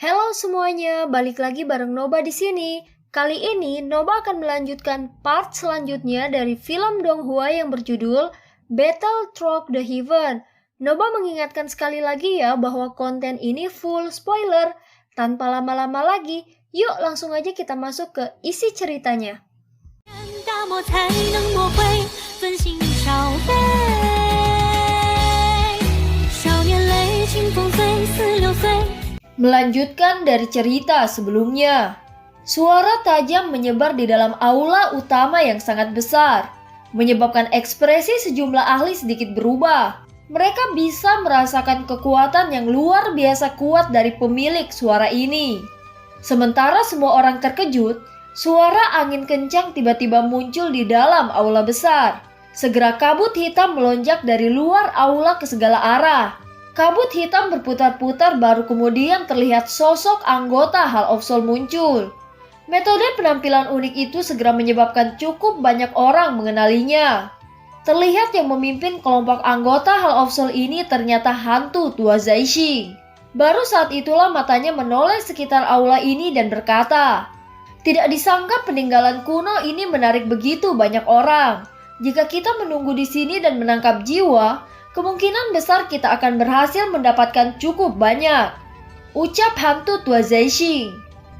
Halo semuanya, balik lagi bareng Noba di sini. Kali ini Noba akan melanjutkan part selanjutnya dari film Donghua yang berjudul Battle Through the Heaven. Noba mengingatkan sekali lagi ya bahwa konten ini full spoiler. Tanpa lama-lama lagi, yuk langsung aja kita masuk ke isi ceritanya. Melanjutkan dari cerita sebelumnya, suara tajam menyebar di dalam aula utama yang sangat besar, menyebabkan ekspresi sejumlah ahli sedikit berubah. Mereka bisa merasakan kekuatan yang luar biasa kuat dari pemilik suara ini. Sementara semua orang terkejut, suara angin kencang tiba-tiba muncul di dalam aula besar. Segera kabut hitam melonjak dari luar aula ke segala arah. Kabut hitam berputar-putar baru kemudian terlihat sosok anggota Hall of Soul muncul. Metode penampilan unik itu segera menyebabkan cukup banyak orang mengenalinya. Terlihat yang memimpin kelompok anggota Hall of Soul ini ternyata hantu tua Zaixing. Baru saat itulah matanya menoleh sekitar aula ini dan berkata, "Tidak disangka peninggalan kuno ini menarik begitu banyak orang. Jika kita menunggu di sini dan menangkap jiwa, kemungkinan besar kita akan berhasil mendapatkan cukup banyak," ucap hantu tua Zaixing.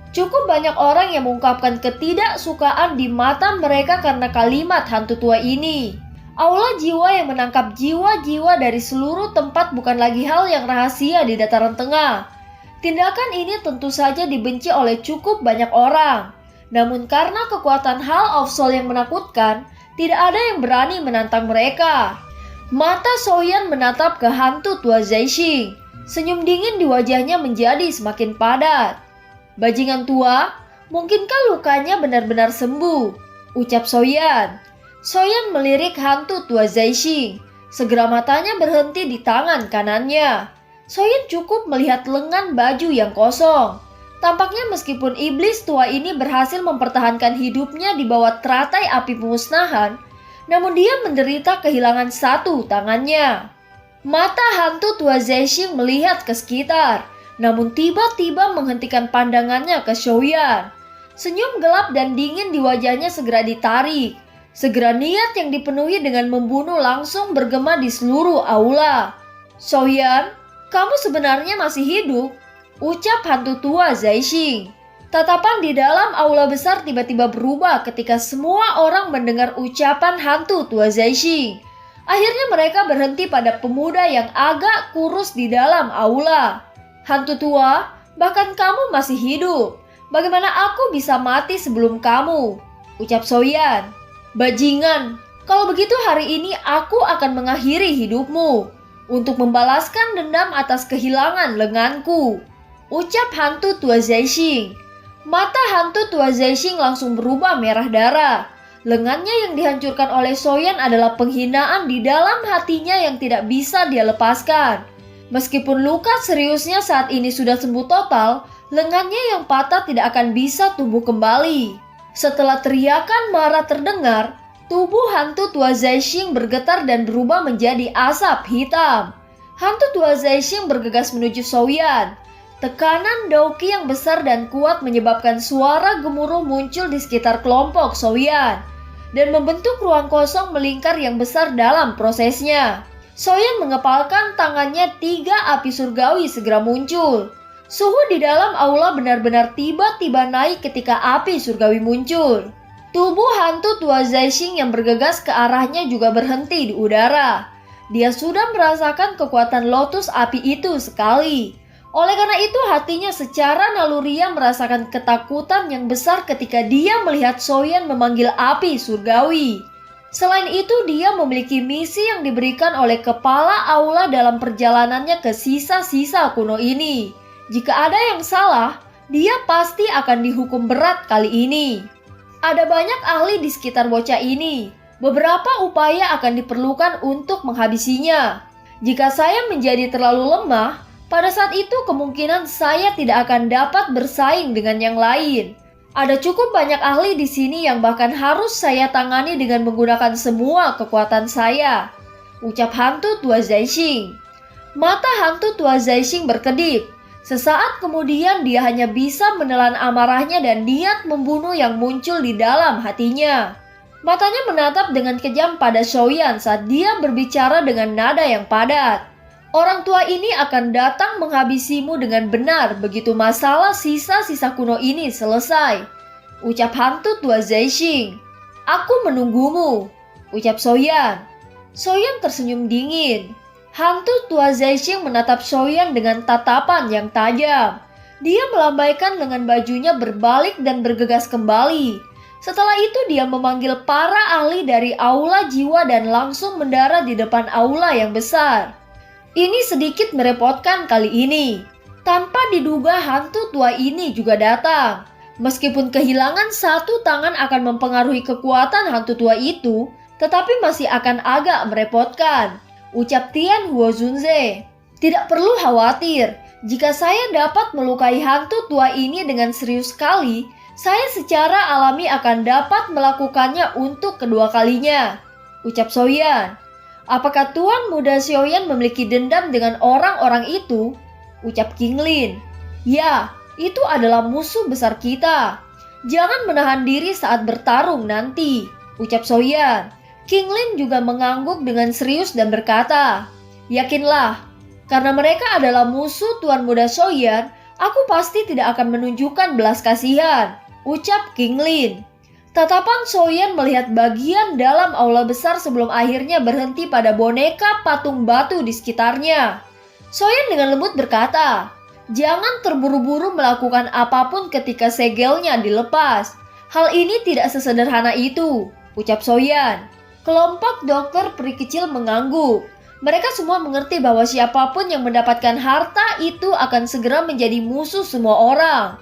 Cukup banyak orang yang mengungkapkan ketidaksukaan di mata mereka karena kalimat hantu tua ini. Aula jiwa yang menangkap jiwa-jiwa dari seluruh tempat bukan lagi hal yang rahasia di dataran tengah. Tindakan ini tentu saja dibenci oleh cukup banyak orang. Namun karena kekuatan Hall of Soul yang menakutkan, tidak ada yang berani menantang mereka. Mata Soyan menatap ke hantu tua Zaixing. Senyum dingin di wajahnya menjadi semakin padat. "Bajingan tua, mungkinkah lukanya benar-benar sembuh?" ucap Soyan. Soyan melirik hantu tua Zaixing. Segera matanya berhenti di tangan kanannya. Soyan cukup melihat lengan baju yang kosong. Tampaknya meskipun iblis tua ini berhasil mempertahankan hidupnya di bawah teratai api pemusnahan, namun dia menderita kehilangan satu tangannya. Mata hantu tua Zaixing melihat ke sekitar, namun tiba-tiba menghentikan pandangannya ke Soyan. Senyum gelap dan dingin di wajahnya segera ditarik. Segera niat yang dipenuhi dengan membunuh langsung bergema di seluruh aula. "Soyan, kamu sebenarnya masih hidup?" ucap hantu tua Zaixing. Tatapan di dalam aula besar tiba-tiba berubah ketika semua orang mendengar ucapan hantu tua Zaixing. Akhirnya mereka berhenti pada pemuda yang agak kurus di dalam aula. "Hantu tua, bahkan kamu masih hidup. Bagaimana aku bisa mati sebelum kamu?" ucap Soyan. "Bajingan, kalau begitu hari ini aku akan mengakhiri hidupmu untuk membalaskan dendam atas kehilangan lenganku," ucap hantu tua Zaixing. Mata hantu tua Zaixing langsung berubah merah darah. Lengannya yang dihancurkan oleh Soyan adalah penghinaan di dalam hatinya yang tidak bisa dia lepaskan. Meskipun luka seriusnya saat ini sudah sembuh total, lengannya yang patah tidak akan bisa tumbuh kembali. Setelah teriakan marah terdengar, tubuh hantu tua Zaixing bergetar dan berubah menjadi asap hitam. Hantu tua Zaixing bergegas menuju Soyan. Tekanan Douqi yang besar dan kuat menyebabkan suara gemuruh muncul di sekitar kelompok Soyan dan membentuk ruang kosong melingkar yang besar dalam prosesnya. Soyan mengepalkan tangannya, 3 api surgawi segera muncul. Suhu di dalam aula benar-benar tiba-tiba naik ketika api surgawi muncul. Tubuh hantu tua Zaixing yang bergegas ke arahnya juga berhenti di udara. Dia sudah merasakan kekuatan lotus api itu sekali. Oleh karena itu hatinya secara naluriah merasakan ketakutan yang besar ketika dia melihat Soyan memanggil api surgawi. Selain itu dia memiliki misi yang diberikan oleh kepala aula dalam perjalanannya ke sisa-sisa kuno ini. Jika ada yang salah, dia pasti akan dihukum berat kali ini. Ada banyak ahli di sekitar bocah ini. Beberapa upaya akan diperlukan untuk menghabisinya. Jika saya menjadi terlalu lemah, pada saat itu kemungkinan saya tidak akan dapat bersaing dengan yang lain. Ada cukup banyak ahli di sini yang bahkan harus saya tangani dengan menggunakan semua kekuatan saya, ucap hantu tua Zaixing. Mata hantu tua Zaixing berkedip. Sesaat kemudian dia hanya bisa menelan amarahnya dan niat membunuh yang muncul di dalam hatinya. Matanya menatap dengan kejam pada Soyan saat dia berbicara dengan nada yang padat. Orang tua ini akan datang menghabisimu dengan benar begitu masalah sisa-sisa kuno ini selesai. Ucap hantu tua Zeishing. Aku menunggumu, ucap Soyan. Soyan tersenyum dingin. Hantu tua Zeishing menatap Soyan dengan tatapan yang tajam. Dia melambaikan lengan bajunya berbalik dan bergegas kembali. Setelah itu dia memanggil para ahli dari aula jiwa dan langsung mendarat di depan aula yang besar. Ini sedikit merepotkan kali ini. Tanpa diduga hantu tua ini juga datang. Meskipun kehilangan satu tangan akan mempengaruhi kekuatan hantu tua itu, tetapi masih akan agak merepotkan, ucap Tian Huozunze. Tidak perlu khawatir, jika saya dapat melukai hantu tua ini dengan serius sekali, saya secara alami akan dapat melakukannya untuk kedua kalinya, ucap Soyan. Apakah Tuan Muda Soyan memiliki dendam dengan orang-orang itu? Ucap Qinglin. Ya, itu adalah musuh besar kita. Jangan menahan diri saat bertarung nanti, ucap Soyan. Qinglin juga mengangguk dengan serius dan berkata, yakinlah, karena mereka adalah musuh Tuan Muda Soyan, aku pasti tidak akan menunjukkan belas kasihan, ucap Qinglin. Tatapan Soyan melihat bagian dalam aula besar sebelum akhirnya berhenti pada boneka patung batu di sekitarnya. Soyan dengan lembut berkata, jangan terburu-buru melakukan apapun ketika segelnya dilepas. Hal ini tidak sesederhana itu, ucap Soyan. Kelompok dokter peri kecil mengangguk. Mereka semua mengerti bahwa siapapun yang mendapatkan harta itu akan segera menjadi musuh semua orang.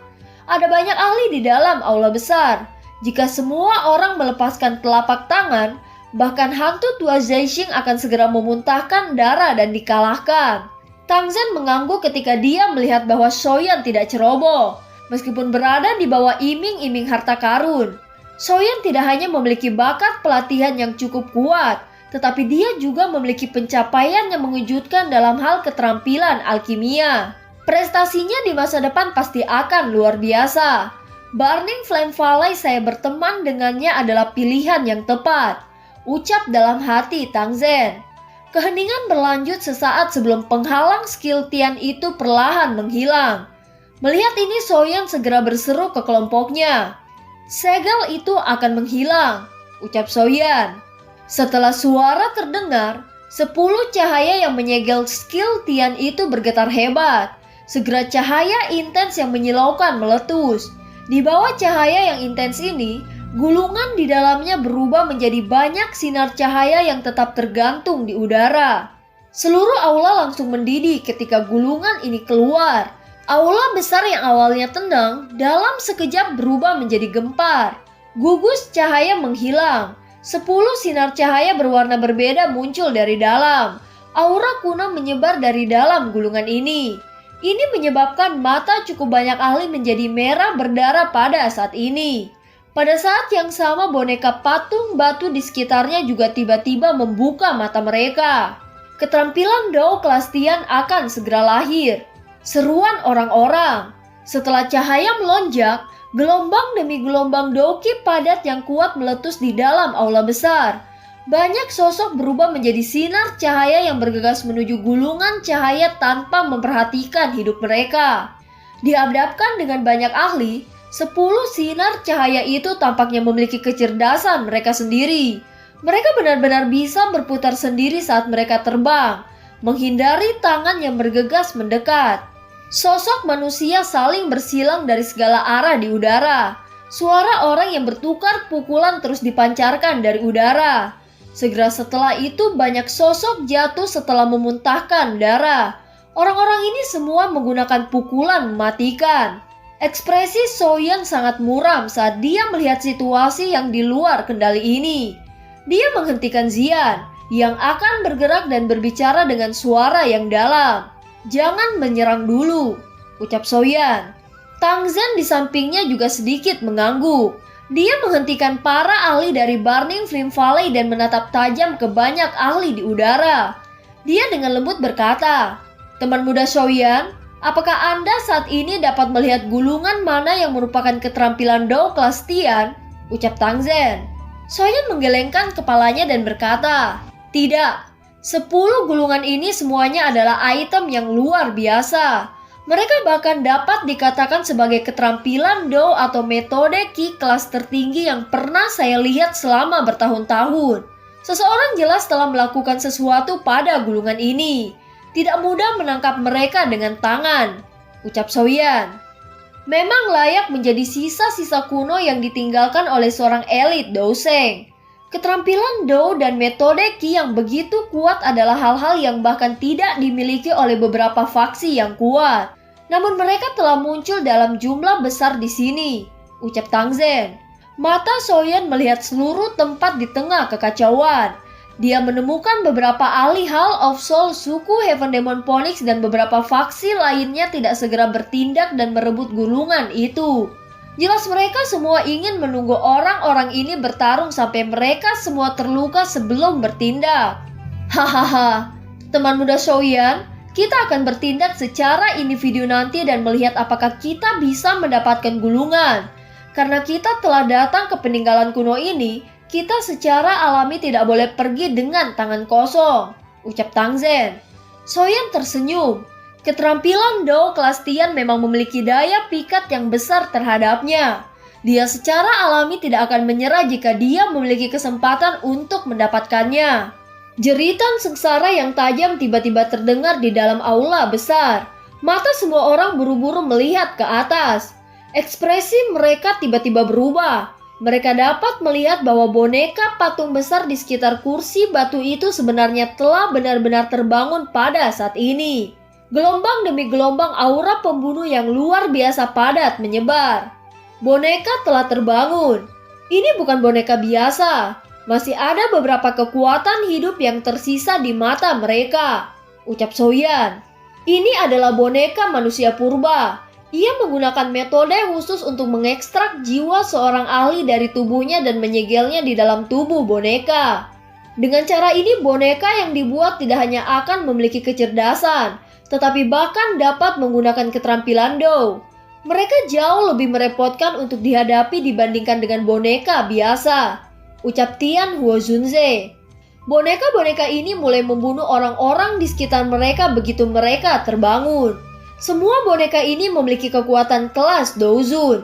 Ada banyak ahli di dalam aula besar. Jika semua orang melepaskan telapak tangan, bahkan hantu tua Zeishing akan segera memuntahkan darah dan dikalahkan. Tang Zhen mengangguk ketika dia melihat bahwa Soyan tidak ceroboh, meskipun berada di bawah iming-iming harta karun. Soyan tidak hanya memiliki bakat pelatihan yang cukup kuat, tetapi dia juga memiliki pencapaian yang mengejutkan dalam hal keterampilan alkimia. Prestasinya di masa depan pasti akan luar biasa. Burning Flame Valley saya berteman dengannya adalah pilihan yang tepat, ucap dalam hati Tang Zhen. Keheningan berlanjut sesaat sebelum penghalang skill Tian itu perlahan menghilang. Melihat ini Soyan segera berseru ke kelompoknya. Segel itu akan menghilang, ucap Soyan. Setelah suara terdengar, 10 cahaya yang menyegel skill Tian itu bergetar hebat. Segera cahaya intens yang menyilaukan meletus. Di bawah cahaya yang intens ini, gulungan di dalamnya berubah menjadi banyak sinar cahaya yang tetap tergantung di udara. Seluruh aula langsung mendidih ketika gulungan ini keluar. Aula besar yang awalnya tenang, dalam sekejap berubah menjadi gempar. Gugus cahaya menghilang. 10 sinar cahaya berwarna berbeda muncul dari dalam. Aura kuno menyebar dari dalam gulungan ini. Ini menyebabkan mata cukup banyak ahli menjadi merah berdarah pada saat ini. Pada saat yang sama boneka patung batu di sekitarnya juga tiba-tiba membuka mata mereka. Keterampilan Dao kelas Tian akan segera lahir. Seruan orang-orang. Setelah cahaya melonjak, gelombang demi gelombang Doki padat yang kuat meletus di dalam aula besar. Banyak sosok berubah menjadi sinar cahaya yang bergegas menuju gulungan cahaya tanpa memperhatikan hidup mereka. Dihadapkan dengan banyak ahli, 10 sinar cahaya itu tampaknya memiliki kecerdasan mereka sendiri. Mereka benar-benar bisa berputar sendiri saat mereka terbang, menghindari tangan yang bergegas mendekat. Sosok manusia saling bersilang dari segala arah di udara. Suara orang yang bertukar pukulan terus dipancarkan dari udara. Segera setelah itu banyak sosok jatuh setelah memuntahkan darah. Orang-orang ini semua menggunakan pukulan mematikan. Ekspresi Soyan sangat muram saat dia melihat situasi yang di luar kendali ini. Dia menghentikan Xian yang akan bergerak dan berbicara dengan suara yang dalam. Jangan menyerang dulu, ucap Soyan. Tang Zhen di sampingnya juga sedikit mengangguk. Dia menghentikan para ahli dari Burning Flame Valley dan menatap tajam ke banyak ahli di udara. Dia dengan lembut berkata, teman muda Soyan, Apakah Anda saat ini dapat melihat gulungan mana yang merupakan keterampilan Do kelas Tian? Ucap Tang Zhen. Soyan menggelengkan kepalanya dan berkata, tidak. 10 gulungan ini semuanya adalah item yang luar biasa. Mereka bahkan dapat dikatakan sebagai keterampilan Do atau metode Qi kelas tertinggi yang pernah saya lihat selama bertahun-tahun. Seseorang jelas telah melakukan sesuatu pada gulungan ini. Tidak mudah menangkap mereka dengan tangan, ucap Soyan. Memang layak menjadi sisa-sisa kuno yang ditinggalkan oleh seorang elit Douseng. Keterampilan Do dan metode Qi yang begitu kuat adalah hal-hal yang bahkan tidak dimiliki oleh beberapa faksi yang kuat. Namun mereka telah muncul dalam jumlah besar di sini, ucap Tang Zhen. Mata Soyan melihat seluruh tempat di tengah kekacauan. Dia menemukan beberapa ahli Hall of Soul suku Heaven Demon Phoenix dan beberapa faksi lainnya tidak segera bertindak dan merebut gulungan itu. Jelas mereka semua ingin menunggu orang-orang ini bertarung sampai mereka semua terluka sebelum bertindak. Hahaha, teman muda Soyan, kita akan bertindak secara individu nanti dan melihat apakah kita bisa mendapatkan gulungan. Karena kita telah datang ke peninggalan kuno ini, kita secara alami tidak boleh pergi dengan tangan kosong, ucap Tang Zhen. Soyan tersenyum. Keterampilan Do kelas Tian memang memiliki daya pikat yang besar terhadapnya. Dia secara alami tidak akan menyerah jika dia memiliki kesempatan untuk mendapatkannya. Jeritan sengsara yang tajam tiba-tiba terdengar di dalam aula besar. Mata semua orang buru-buru melihat ke atas. Ekspresi mereka tiba-tiba berubah. Mereka dapat melihat bahwa boneka patung besar di sekitar kursi batu itu sebenarnya telah benar-benar terbangun pada saat ini. Gelombang demi gelombang aura pembunuh yang luar biasa padat menyebar. Boneka telah terbangun. Ini bukan boneka biasa. Masih ada beberapa kekuatan hidup yang tersisa di mata mereka, ucap Soyan. Ini adalah boneka manusia purba. Ia menggunakan metode khusus untuk mengekstrak jiwa seorang ahli dari tubuhnya dan menyegelnya di dalam tubuh boneka. Dengan cara ini boneka yang dibuat tidak hanya akan memiliki kecerdasan, tetapi bahkan dapat menggunakan keterampilan Do. Mereka jauh lebih merepotkan untuk dihadapi dibandingkan dengan boneka biasa, ucap Tian Huozunze. Boneka-boneka ini mulai membunuh orang-orang di sekitar mereka begitu mereka terbangun. Semua boneka ini memiliki kekuatan kelas Douzun.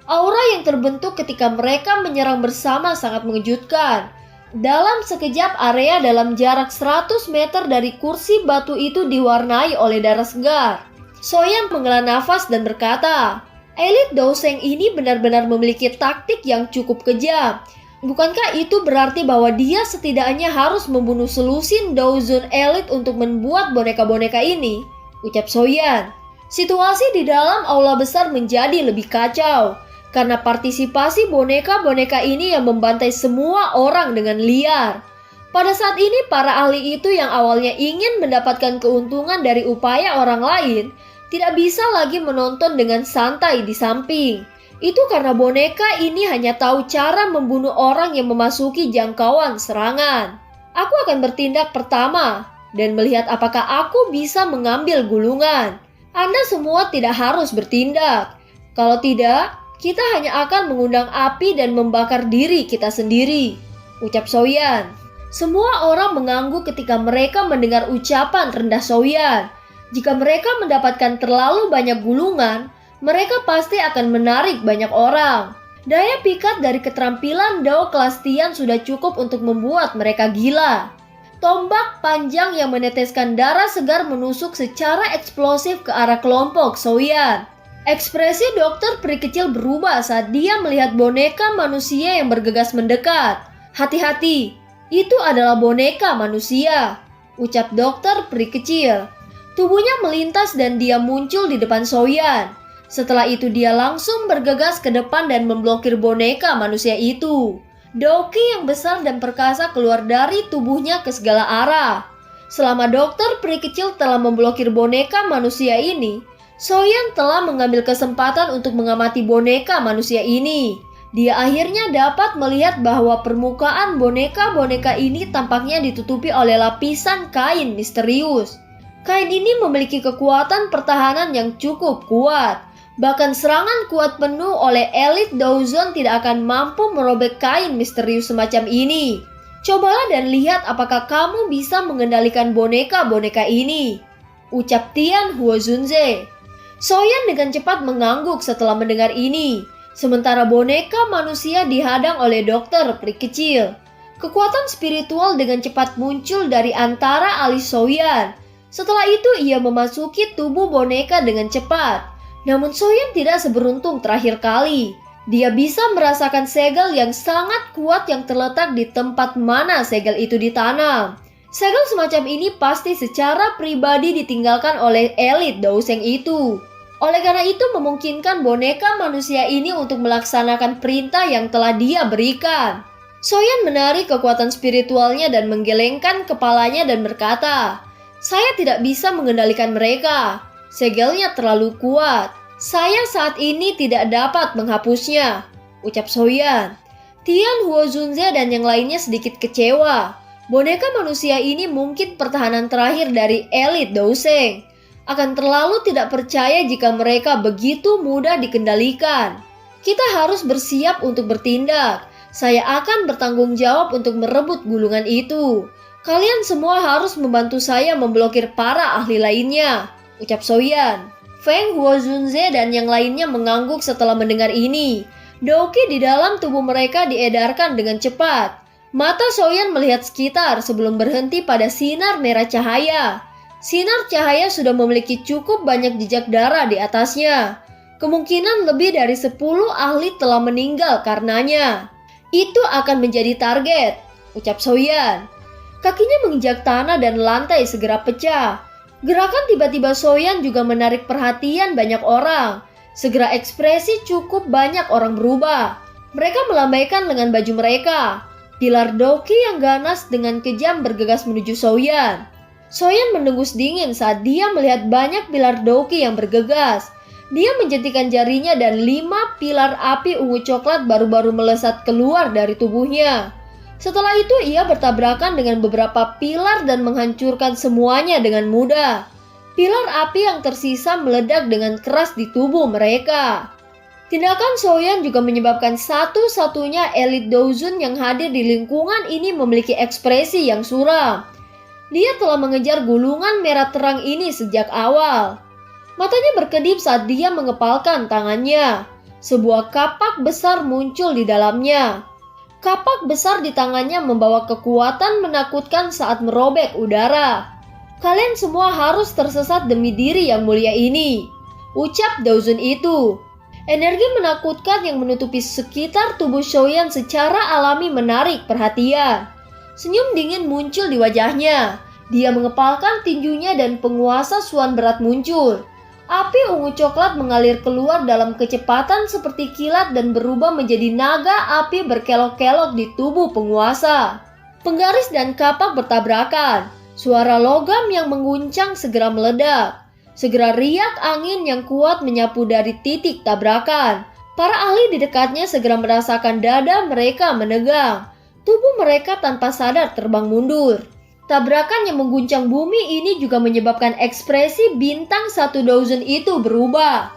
Aura yang terbentuk ketika mereka menyerang bersama sangat mengejutkan. Dalam sekejap area dalam jarak 100 meter dari kursi batu itu diwarnai oleh darah segar. Soyan menghela nafas dan berkata, elit Douseng ini benar-benar memiliki taktik yang cukup kejam. Bukankah itu berarti bahwa dia setidaknya harus membunuh selusin Douzun elit untuk membuat boneka-boneka ini? Ucap Soyan. Situasi di dalam aula besar menjadi lebih kacau. Karena partisipasi boneka-boneka ini yang membantai semua orang dengan liar. Pada saat ini para ahli itu yang awalnya ingin mendapatkan keuntungan dari upaya orang lain, tidak bisa lagi menonton dengan santai di samping. Itu karena boneka ini hanya tahu cara membunuh orang yang memasuki jangkauan serangan. Aku akan bertindak pertama dan melihat apakah aku bisa mengambil gulungan. Anda semua tidak harus bertindak. Kalau tidak, kita hanya akan mengundang api dan membakar diri kita sendiri, ucap Soyan. Semua orang mengangguk ketika mereka mendengar ucapan rendah Soyan. Jika mereka mendapatkan terlalu banyak gulungan, mereka pasti akan menarik banyak orang. Daya pikat dari keterampilan Do kelas Tian sudah cukup untuk membuat mereka gila. Tombak panjang yang meneteskan darah segar menusuk secara eksplosif ke arah kelompok Soyan. Ekspresi dokter peri kecil berubah saat dia melihat boneka manusia yang bergegas mendekat. Hati-hati, itu adalah boneka manusia, ucap dokter peri kecil. Tubuhnya melintas dan dia muncul di depan Soyan. Setelah itu dia langsung bergegas ke depan dan memblokir boneka manusia itu. Doki yang besar dan perkasa keluar dari tubuhnya ke segala arah. Selama dokter peri kecil telah memblokir boneka manusia ini, Soyan telah mengambil kesempatan untuk mengamati boneka manusia ini. Dia akhirnya dapat melihat bahwa permukaan boneka-boneka ini tampaknya ditutupi oleh lapisan kain misterius. Kain ini memiliki kekuatan pertahanan yang cukup kuat. Bahkan serangan kuat penuh oleh elit Daozon tidak akan mampu merobek kain misterius semacam ini. Cobalah dan lihat apakah kamu bisa mengendalikan boneka-boneka ini, ucap Tian Huozunze. Soyan dengan cepat mengangguk setelah mendengar ini. Sementara boneka manusia dihadang oleh dokter peri kecil. Kekuatan spiritual dengan cepat muncul dari antara alis Soyan. Setelah itu ia memasuki tubuh boneka dengan cepat. Namun Soyan tidak seberuntung terakhir kali. Dia bisa merasakan segel yang sangat kuat yang terletak di tempat mana segel itu ditanam. Segel semacam ini pasti secara pribadi ditinggalkan oleh elit Daoseng itu. Oleh karena itu memungkinkan boneka manusia ini untuk melaksanakan perintah yang telah dia berikan. Soyan menarik kekuatan spiritualnya dan menggelengkan kepalanya dan berkata, "Saya tidak bisa mengendalikan mereka. Segelnya terlalu kuat. Saya saat ini tidak dapat menghapusnya," ucap Soyan. Tian Huozunze dan yang lainnya sedikit kecewa. Boneka manusia ini mungkin pertahanan terakhir dari elit Daoseng. Akan terlalu tidak percaya jika mereka begitu mudah dikendalikan. Kita harus bersiap untuk bertindak. Saya akan bertanggung jawab untuk merebut gulungan itu. Kalian semua harus membantu saya memblokir para ahli lainnya, ucap Soyan. Feng Huozunze dan yang lainnya mengangguk setelah mendengar ini. Doki di dalam tubuh mereka diedarkan dengan cepat. Mata Soyan melihat sekitar sebelum berhenti pada sinar merah cahaya. Sinar cahaya sudah memiliki cukup banyak jejak darah di atasnya. Kemungkinan lebih dari 10 ahli telah meninggal karenanya. Itu akan menjadi target, ucap Soyan. Kakinya menginjak tanah dan lantai segera pecah. Gerakan tiba-tiba Soyan juga menarik perhatian banyak orang. Segera ekspresi cukup banyak orang berubah. Mereka melambaikan lengan baju mereka. Pilar Doki yang ganas dengan kejam bergegas menuju Soyan. Soyan mendengus dingin saat dia melihat banyak pilar Doki yang bergegas. Dia menjentikan jarinya dan 5 pilar api ungu coklat baru-baru melesat keluar dari tubuhnya. Setelah itu ia bertabrakan dengan beberapa pilar dan menghancurkan semuanya dengan mudah. Pilar api yang tersisa meledak dengan keras di tubuh mereka. Tindakan Soyan juga menyebabkan satu-satunya elit Daozun yang hadir di lingkungan ini memiliki ekspresi yang suram. Dia telah mengejar gulungan merah terang ini sejak awal. Matanya berkedip saat dia mengepalkan tangannya. Sebuah kapak besar muncul di dalamnya. Kapak besar di tangannya membawa kekuatan menakutkan saat merobek udara. "Kalian semua harus tersesat demi diri yang mulia ini," ucap Daozun itu. Energi menakutkan yang menutupi sekitar tubuh Soyan secara alami menarik perhatian. Senyum dingin muncul di wajahnya. Dia mengepalkan tinjunya dan penguasa Suan berat muncul. Api ungu coklat mengalir keluar dalam kecepatan seperti kilat dan berubah menjadi naga api berkelok-kelok di tubuh penguasa. Penggaris dan kapak bertabrakan. Suara logam yang mengguncang segera meledak. Segera riak angin yang kuat menyapu dari titik tabrakan. Para ahli di dekatnya segera merasakan dada mereka menegang. Tubuh mereka tanpa sadar terbang mundur. Tabrakan yang mengguncang bumi ini juga menyebabkan ekspresi bintang 1 Daozun itu berubah.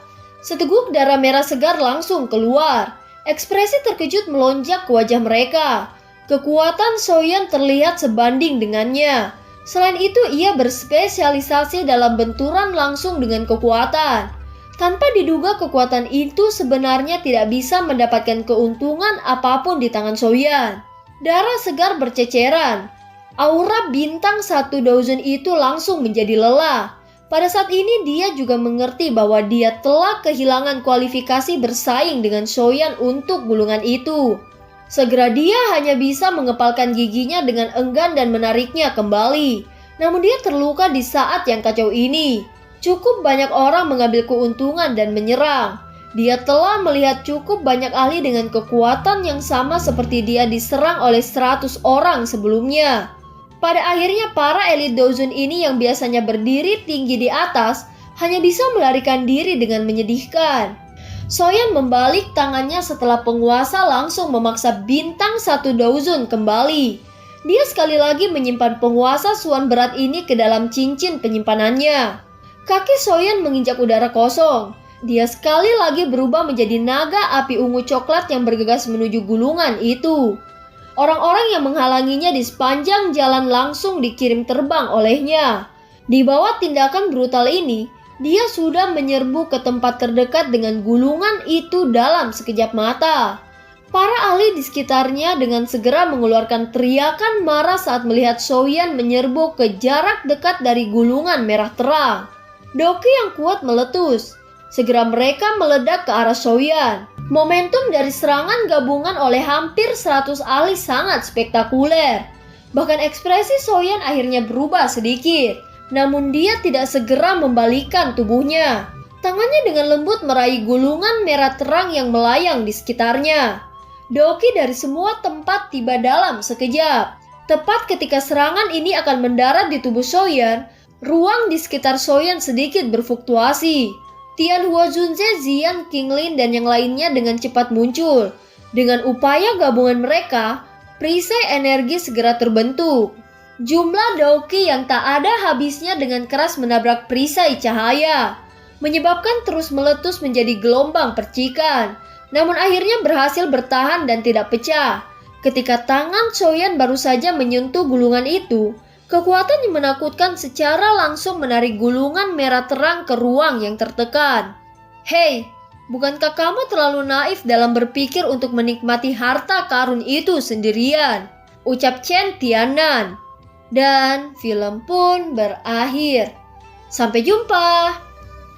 Seteguk darah merah segar langsung keluar. Ekspresi terkejut melonjak ke wajah mereka. Kekuatan Soyan terlihat sebanding dengannya. Selain itu, ia berspesialisasi dalam benturan langsung dengan kekuatan. Tanpa diduga kekuatan itu sebenarnya tidak bisa mendapatkan keuntungan apapun di tangan Soyan. Darah segar berceceran. Aura bintang 1 Daozun itu langsung menjadi lelah. Pada saat ini dia juga mengerti bahwa dia telah kehilangan kualifikasi bersaing dengan Soyan untuk gulungan itu. Segera dia hanya bisa mengepalkan giginya dengan enggan dan menariknya kembali. Namun dia terluka di saat yang kacau ini. Cukup banyak orang mengambil keuntungan dan menyerang. Dia telah melihat cukup banyak ahli dengan kekuatan yang sama seperti dia diserang oleh 100 orang sebelumnya. Pada akhirnya para elit Daozun ini yang biasanya berdiri tinggi di atas hanya bisa melarikan diri dengan menyedihkan. Soyan membalik tangannya setelah penguasa langsung memaksa bintang 1 Daozun kembali. Dia sekali lagi menyimpan penguasa Suan berat ini ke dalam cincin penyimpanannya. Kaki Soyan menginjak udara kosong. Dia sekali lagi berubah menjadi naga api ungu coklat yang bergegas menuju gulungan itu. Orang-orang yang menghalanginya di sepanjang jalan langsung dikirim terbang olehnya. Di bawah tindakan brutal ini, dia sudah menyerbu ke tempat terdekat dengan gulungan itu dalam sekejap mata. Para ahli di sekitarnya dengan segera mengeluarkan teriakan marah saat melihat Soyan menyerbu ke jarak dekat dari gulungan merah terang. Doki yang kuat meletus. Segera mereka meledak ke arah Soyan. Momentum dari serangan gabungan oleh hampir 100 ahli sangat spektakuler. Bahkan ekspresi Soyan akhirnya berubah sedikit. Namun dia tidak segera membalikan tubuhnya. Tangannya dengan lembut meraih gulungan merah terang yang melayang di sekitarnya. Doki dari semua tempat tiba dalam sekejap. Tepat ketika serangan ini akan mendarat di tubuh Soyan, ruang di sekitar Soyan sedikit berfluktuasi. Tian Huozunze, Zian, Qinglin, dan yang lainnya dengan cepat muncul. Dengan upaya gabungan mereka, perisai energi segera terbentuk. Jumlah Doki yang tak ada habisnya dengan keras menabrak perisai cahaya, menyebabkan terus meletus menjadi gelombang percikan. Namun akhirnya berhasil bertahan dan tidak pecah. Ketika tangan Soyan baru saja menyentuh gulungan itu, kekuatan yang menakutkan secara langsung menarik gulungan merah terang ke ruang yang tertekan. Hei, bukankah kamu terlalu naif dalam berpikir untuk menikmati harta karun itu sendirian? Ucap Chen Tianan. Dan film pun berakhir. Sampai jumpa.